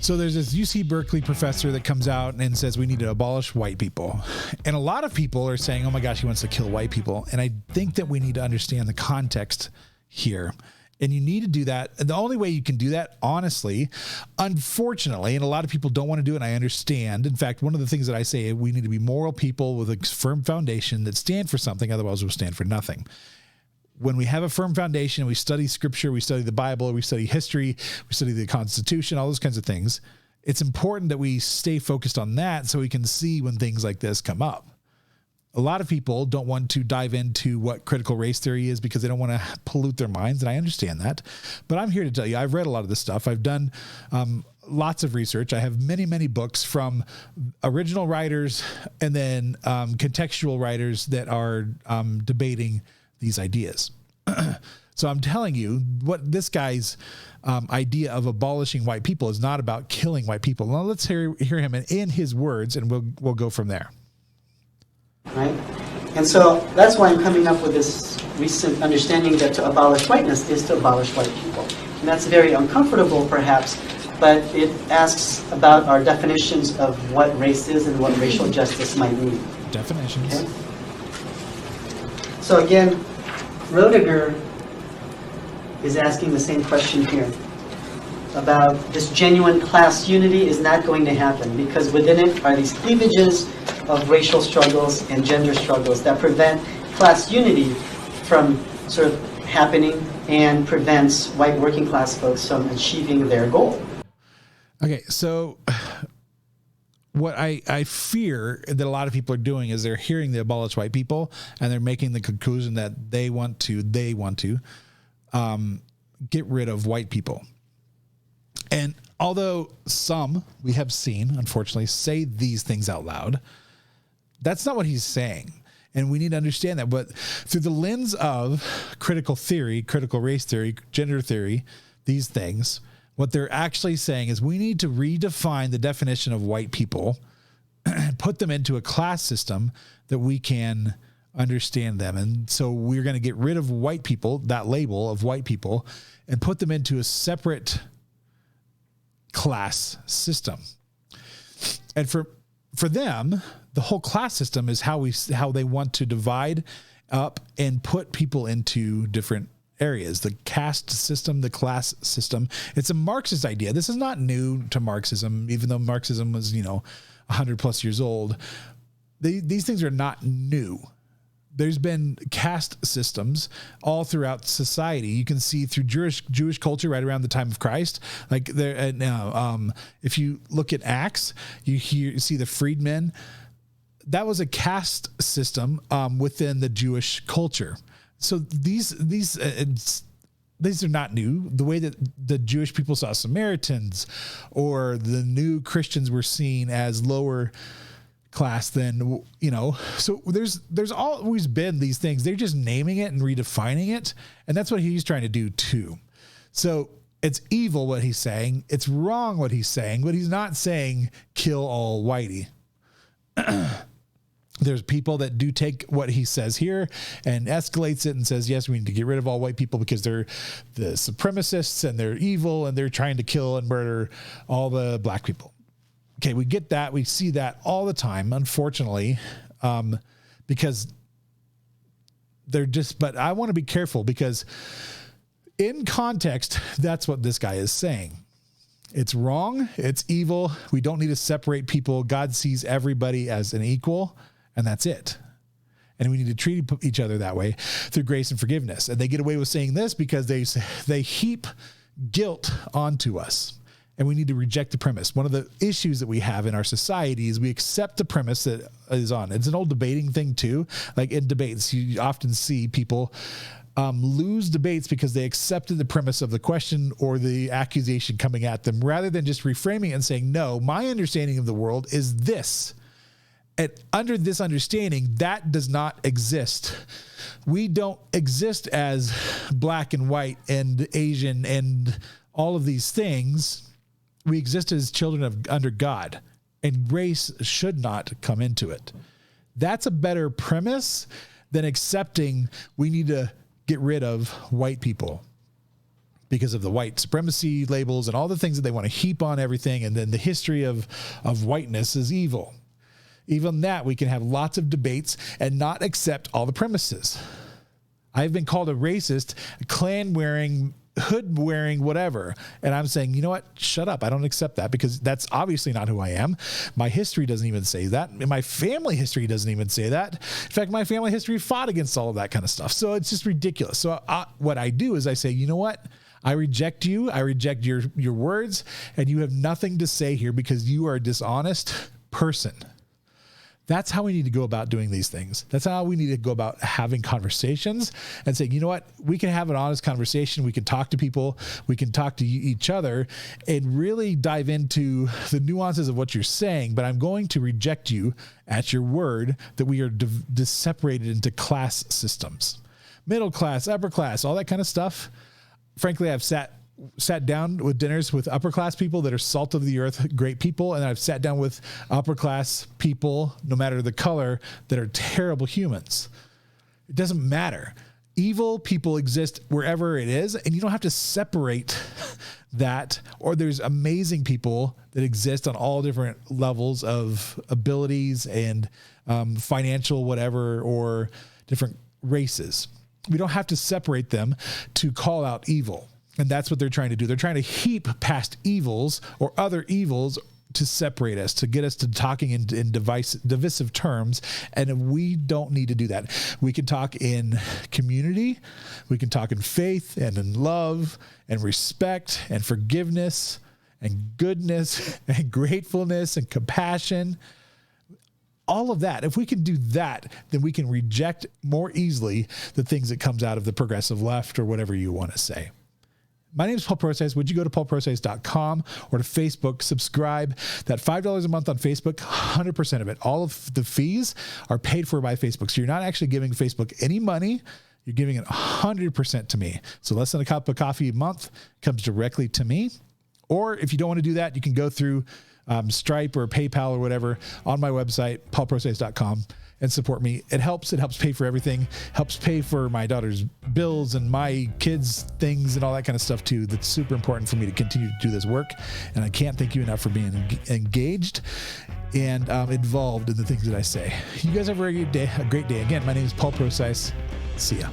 So there's this UC Berkeley professor that comes out and says we need to abolish white people. And a lot of people are saying, oh my gosh, he wants to kill white people. And I think that we need to understand the context here. And you need to do that. And the only way you can do that, honestly, unfortunately, and a lot of people don't want to do it, and I understand. In fact, one of the things that I say, we need to be moral people with a firm foundation that stand for something, otherwise we'll stand for nothing. When we have a firm foundation, we study scripture, we study the Bible, we study history, we study the Constitution, all those kinds of things, it's important that we stay focused on that so we can see when things like this come up. A lot of people don't want to dive into what critical race theory is because they don't want to pollute their minds, and I understand that. But I'm here to tell you, I've read a lot of this stuff. I've done lots of research. I have many, many books from original writers and then contextual writers that are debating these ideas. So I'm telling you, what this guy's idea of abolishing white people is not about killing white people. Now let's hear him in his words, and we'll go from there. Right? And so that's why I'm coming up with this recent understanding that to abolish whiteness is to abolish white people. And that's very uncomfortable, perhaps, but it asks about our definitions of what race is and what racial justice might mean. Definitions. Okay? So again, Roediger is asking the same question here about this genuine class unity is not going to happen because within it are these cleavages of racial struggles and gender struggles that prevent class unity from sort of happening and prevents white working class folks from achieving their goal. Okay, so what I fear that a lot of people are doing is they're hearing the abolish white people and they're making the conclusion that they want to get rid of white people. And although some we have seen, unfortunately, say these things out loud, that's not what he's saying. And we need to understand that. But through the lens of critical theory, critical race theory, gender theory, these things, what they're actually saying is we need to redefine the definition of white people and put them into a class system that we can understand them. And so we're going to get rid of white people, that label of white people, and put them into a separate class system. And for them, the whole class system is how they want to divide up and put people into different areas. The caste system, the class system. It's a Marxist idea. This is not new to Marxism, even though Marxism was, 100 plus years old. These things are not new. There's been caste systems all throughout society. You can see through Jewish culture right around the time of Christ. Like there, if you look at Acts, you see the freedmen. That was a caste system within the Jewish culture. So these are not new. The way that the Jewish people saw Samaritans or the new Christians were seen as lower class than, so there's always been these things. They're just naming it and redefining it. And that's what he's trying to do too. So it's evil what he's saying. It's wrong what he's saying, but he's not saying kill all whitey. There's people that do take what he says here and escalates it and says, yes, we need to get rid of all white people because they're the supremacists and they're evil and they're trying to kill and murder all the black people. Okay, we get that. We see that all the time, unfortunately, because but I want to be careful because in context, that's what this guy is saying. It's wrong. It's evil. We don't need to separate people. God sees everybody as an equal, and that's it. And we need to treat each other that way through grace and forgiveness. And they get away with saying this because they heap guilt onto us. And we need to reject the premise. One of the issues that we have in our society is we accept the premise that is on. It's an old debating thing too. Like in debates, you often see people lose debates because they accepted the premise of the question or the accusation coming at them rather than just reframing it and saying, no, my understanding of the world is this. And under this understanding, that does not exist. We don't exist as black and white and Asian and all of these things. We exist as children under God, and race should not come into it. That's a better premise than accepting we need to get rid of white people. because of the white supremacy labels and all the things that they want to heap on everything. And then the history of whiteness is evil. Even that, we can have lots of debates and not accept all the premises. I've been called a racist, Klan wearing, hood wearing, whatever. And I'm saying, you know what? Shut up. I don't accept that, because that's obviously not who I am. My history doesn't even say that. And my family history doesn't even say that. In fact, my family history fought against all of that kind of stuff. So it's just ridiculous. So what I do is I say, you know what? I reject you. I reject your words, and you have nothing to say here because you are a dishonest person. That's how we need to go about doing these things. That's how we need to go about having conversations and saying, you know what, we can have an honest conversation. We can talk to people. We can talk to each other and really dive into the nuances of what you're saying. But I'm going to reject you at your word that we are separated into class systems, middle class, upper class, all that kind of stuff. Frankly, I've sat down with dinners with upper class people that are salt of the earth, great people. And I've sat down with upper class people, no matter the color, that are terrible humans. It doesn't matter. Evil people exist wherever it is, and you don't have to separate that. Or there's amazing people that exist on all different levels of abilities and financial whatever, or different races. We don't have to separate them to call out evil. And that's what they're trying to do. They're trying to heap past evils or other evils to separate us, to get us to talking in divisive terms. And we don't need to do that. We can talk in community. We can talk in faith and in love and respect and forgiveness and goodness and gratefulness and compassion. All of that. If we can do that, then we can reject more easily the things that comes out of the progressive left or whatever you want to say. My name is Paul Process. Would you go to paulprocess.com or to Facebook, subscribe? That $5 a month on Facebook, 100% of it. All of the fees are paid for by Facebook. So you're not actually giving Facebook any money. You're giving it 100% to me. So less than a cup of coffee a month comes directly to me. Or if you don't want to do that, you can go through Stripe or PayPal or whatever on my website, paulprocess.com, and support me. It helps pay for everything, helps pay for my daughter's bills and my kids' things and all that kind of stuff too. That's super important for me to continue to do this work. And I can't thank you enough for being engaged and involved in the things that I say. You guys have a great day. Again, my name is Paul Process. See ya.